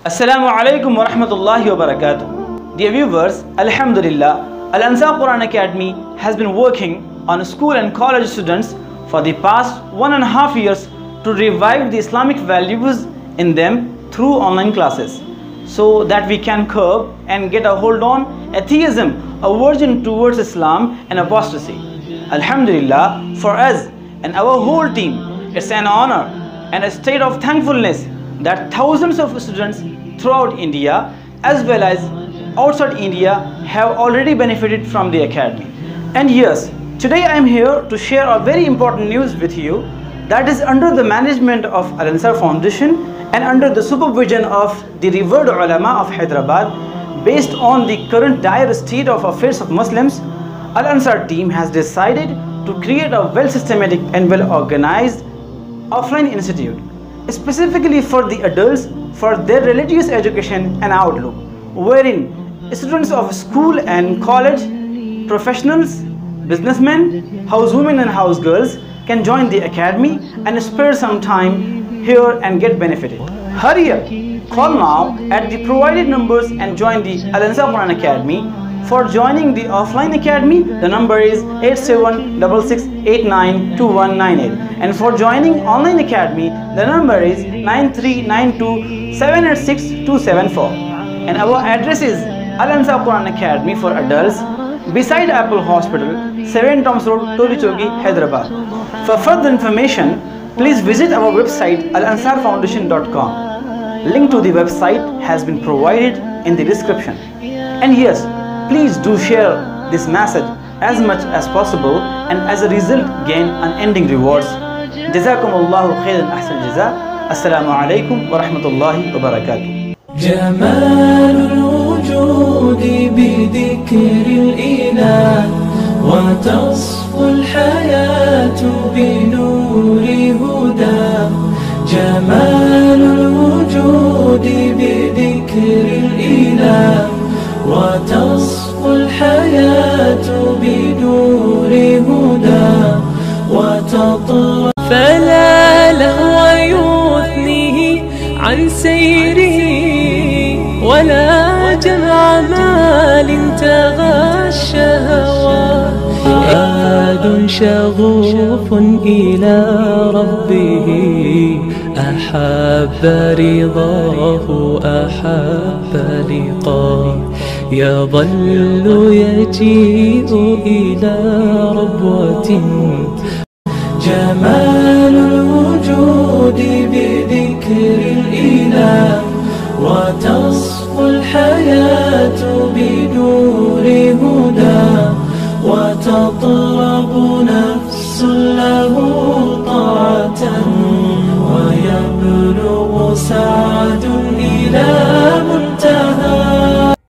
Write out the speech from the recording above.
Assalamu alaikum wa rahmatullahi wa barakatuh. Dear viewers, Alhamdulillah, Al-ANSAAR Quran Academy has been working on school and college students for the past 1.5 years to revive the Islamic values in them through online classes, so that we can curb and get a hold on atheism, aversion towards Islam and apostasy. Alhamdulillah, for us and our whole team, it's an honor and a state of thankfulness that thousands of students throughout India as well as outside India have already benefited from the academy. And yes, today I am here to share a very important news with you that is under the management of Al-ANSAAR Foundation and under the supervision of the revered ulama of Hyderabad. Based on the current dire state of affairs of Muslims, Al-ANSAAR team has decided to create a well-systematic and well-organized offline institute specifically for the adults for their religious education and outlook, wherein students of school and college, professionals, businessmen, housewomen and housegirls can join the academy and spare some time here and get benefited. Hurry up, call now at the provided numbers and join the Al-ANSAAR Quran Academy. For joining the offline academy, the number is 8766892198, and for joining online academy, the number is 9392786274. And our address is Al-ANSAAR Quran Academy for adults, beside Apple Hospital, 7 Toms Road, Tolichogi, Hyderabad. For further information, please visit our website alansarfoundation.com. Link to the website has been provided in the description. And yes, please do share this message as much as possible, and as a result gain unending rewards. Jazakumullahu khairan ahsan jaza. Assalamu alaikum wa rahmatullahi wa barakatuh. جمال الوجود بذكر الإله وتصفو الحياة بنور هدى. جمال الوجود بذكر الإله وتصفو الحياة بنور هدى وتطرى. فلا لهو يثنيه عن سيره ولا جمع مال تغى الشهوات. فؤاد شغوف إلى ربه أحب رضاه أحب لقاه. يظل يجيء إلى ربوة. جمال الوجود بذكر الإله وتصفو الحياة بنور هدى وتطرب نفس له طاعة ويبلغ سعد إلى